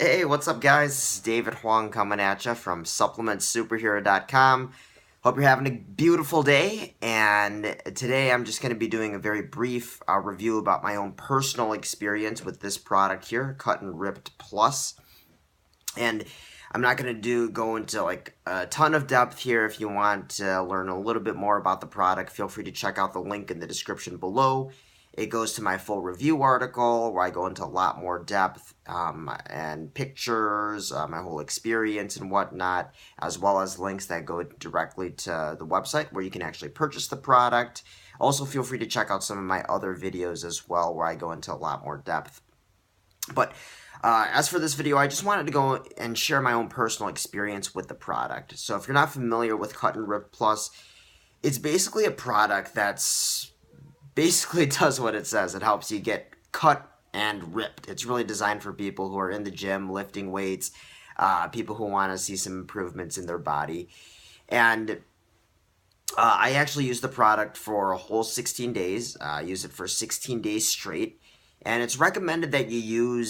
Hey, what's up, guys? This is David Huang coming at you from supplementsuperhero.com. Hope you're having a beautiful day, and today I'm just going to be doing a very brief review about my own personal experience with this product here, Cut and Ripped Plus. And I'm not going to go into like a ton of depth here. If you want to learn a little bit more about the product, feel free to check out the link in the description below. It goes to my full review article where I go into a lot more depth and pictures, my whole experience and whatnot, as well as links that go directly to the website where you can actually purchase the product. Also, feel free to check out some of my other videos as well where I go into a lot more depth. But as for this video, I just wanted to go and share my own personal experience with the product. So if you're not familiar with Cut and Rip Plus, it's basically a product that's basically does what it says. It helps you get cut and ripped. It's really designed for people who are in the gym, lifting weights, people who want to see some improvements in their body. And I actually use the product for a whole 16 days. I use it for 16 days straight. And it's recommended that you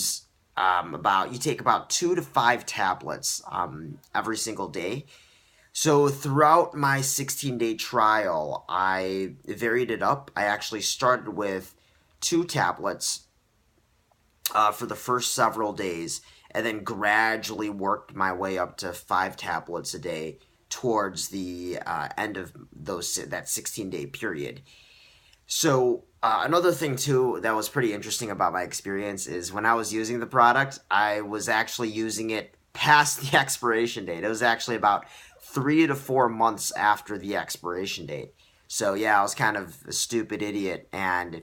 take about 2 to 5 tablets every single day. So throughout my 16-day trial, I varied it up. I actually started with 2 tablets for the first several days, and then gradually worked my way up to 5 tablets a day towards the end of that 16-day period. So another thing too that was pretty interesting about my experience is when I was using the product, I was actually using it past the expiration date. It was actually about 3 to 4 months after the expiration date. So yeah, I was kind of a stupid idiot and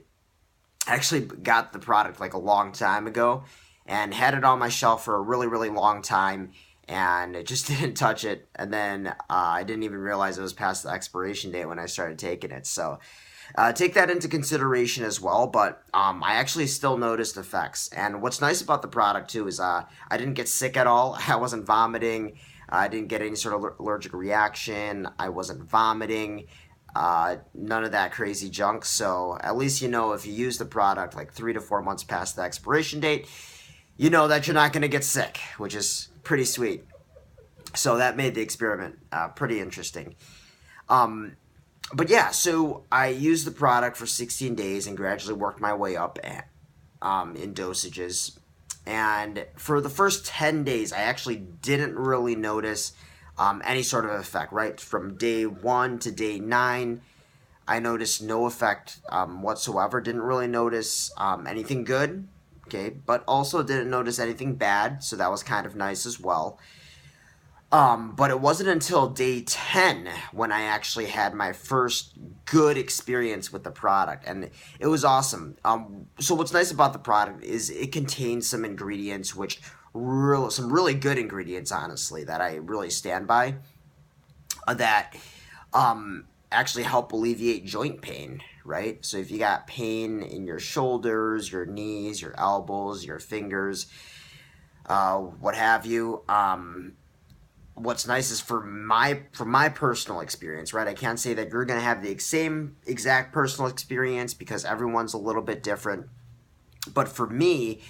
actually got the product like a long time ago and had it on my shelf for a really, really long time and just didn't touch it. And then I didn't even realize it was past the expiration date when I started taking it. So take that into consideration as well, but I actually still noticed effects. And what's nice about the product too is I didn't get sick at all. I wasn't vomiting. I didn't get any sort of allergic reaction. I wasn't vomiting. None of that crazy junk. So at least you know if you use the product like 3 to 4 months past the expiration date, you know that you're not going to get sick, which is pretty sweet. So that made the experiment pretty interesting. But yeah, so I used the product for 16 days and gradually worked my way up in dosages. And for the first 10 days, I actually didn't really notice any sort of effect, right? From day 1 to day 9, I noticed no effect whatsoever. Didn't really notice anything good, okay? But also didn't notice anything bad, so that was kind of nice as well. But it wasn't until day 10 when I actually had my first good experience with the product, and it was awesome. So what's nice about the product is it contains some ingredients some really good ingredients, honestly, that I really stand by, that actually help alleviate joint pain, right? So if you got pain in your shoulders, your knees, your elbows, your fingers, what have you, what's nice is from my personal experience, right? I can't say that you're going to have the same exact personal experience because everyone's a little bit different. But for me,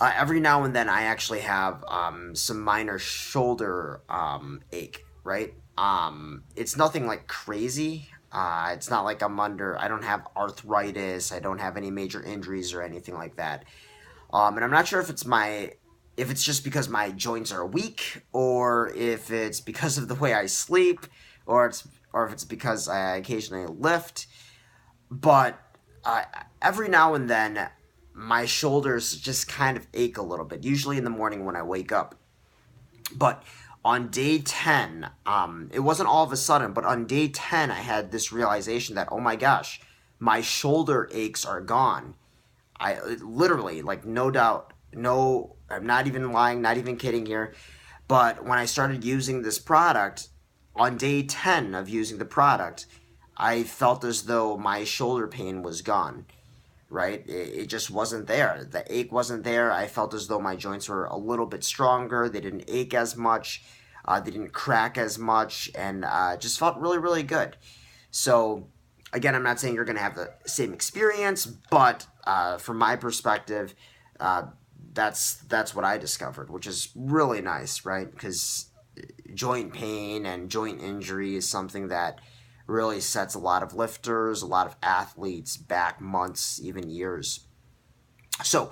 every now and then I actually have some minor shoulder ache, right? It's nothing like crazy. It's not like I don't have arthritis. I don't have any major injuries or anything like that. And I'm not sure if it's just because my joints are weak, or if it's because of the way I sleep, or if it's because I occasionally lift. But every now and then, my shoulders just kind of ache a little bit. Usually in the morning when I wake up. But on day 10, it wasn't all of a sudden, but on day 10, I had this realization that, oh my gosh, my shoulder aches are gone. I literally, like, no doubt, no, I'm not even lying, not even kidding here. But when I started using this product, on day 10 of using the product, I felt as though my shoulder pain was gone, right? It just wasn't there. The ache wasn't there. I felt as though my joints were a little bit stronger. They didn't ache as much. They didn't crack as much, and just felt really, really good. So, again, I'm not saying you're going to have the same experience, but from my perspective, that's what I discovered, which is really nice, right? Because joint pain and joint injury is something that really sets a lot of lifters, a lot of athletes back months, even years. So,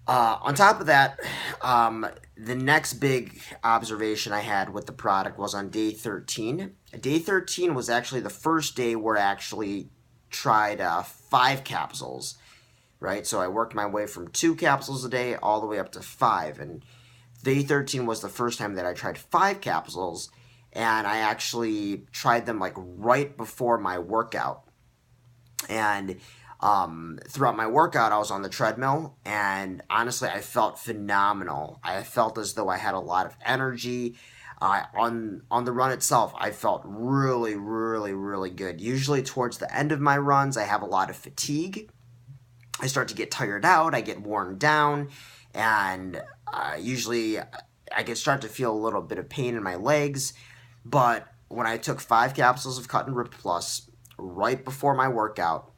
on top of that, the next big observation I had with the product was on day 13. Day 13 was actually the first day where I actually tried 5 capsules, right? So I worked my way from 2 capsules a day all the way up to 5. And day 13 was the first time that I tried 5 capsules, and I actually tried them like right before my workout. And throughout my workout, I was on the treadmill, and honestly, I felt phenomenal. I felt as though I had a lot of energy. On the run itself, I felt really, really, really good. Usually, towards the end of my runs, I have a lot of fatigue. I start to get tired out. I get worn down, and usually I can start to feel a little bit of pain in my legs. But when I took 5 capsules of Cut and Rip Plus right before my workout,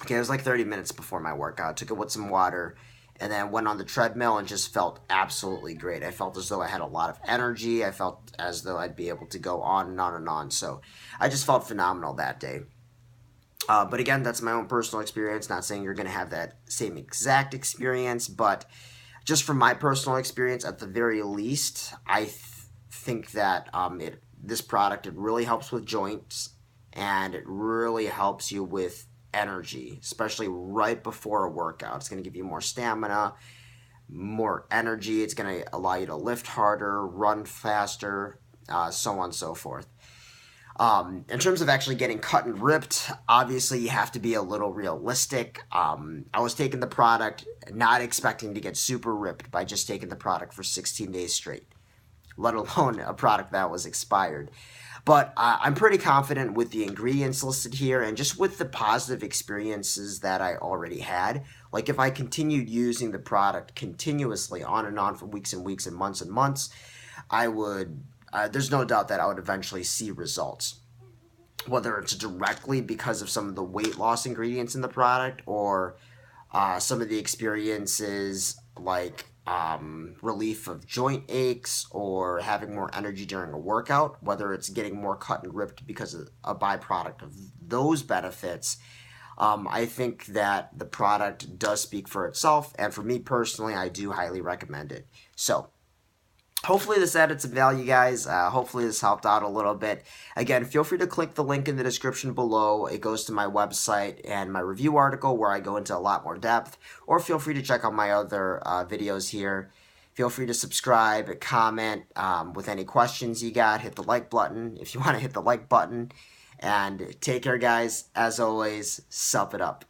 okay, it was like 30 minutes before my workout. Took it with some water and then went on the treadmill and just felt absolutely great. I felt as though I had a lot of energy. I felt as though I'd be able to go on and on and on. So I just felt phenomenal that day. But again, that's my own personal experience. Not saying you're going to have that same exact experience, but just from my personal experience, at the very least, I think that this product, it really helps with joints, and it really helps you with energy, especially right before a workout. It's going to give you more stamina, more energy. It's going to allow you to lift harder, run faster, so on and so forth. In terms of actually getting cut and ripped, obviously you have to be a little realistic. I was taking the product not expecting to get super ripped by just taking the product for 16 days straight, let alone a product that was expired. But I'm pretty confident with the ingredients listed here and just with the positive experiences that I already had. Like if I continued using the product continuously on and on for weeks and weeks and months, I would, there's no doubt that I would eventually see results. Whether it's directly because of some of the weight loss ingredients in the product or some of the experiences like relief of joint aches or having more energy during a workout, whether it's getting more cut and ripped because of a byproduct of those benefits, I think that the product does speak for itself, and for me personally, I do highly recommend it. So hopefully this added some value, guys. Hopefully this helped out a little bit. Again, feel free to click the link in the description below. It goes to my website and my review article where I go into a lot more depth. Or feel free to check out my other videos here. Feel free to subscribe, comment with any questions you got. Hit the like button if you want to hit the like button. And take care, guys. As always, sup it up.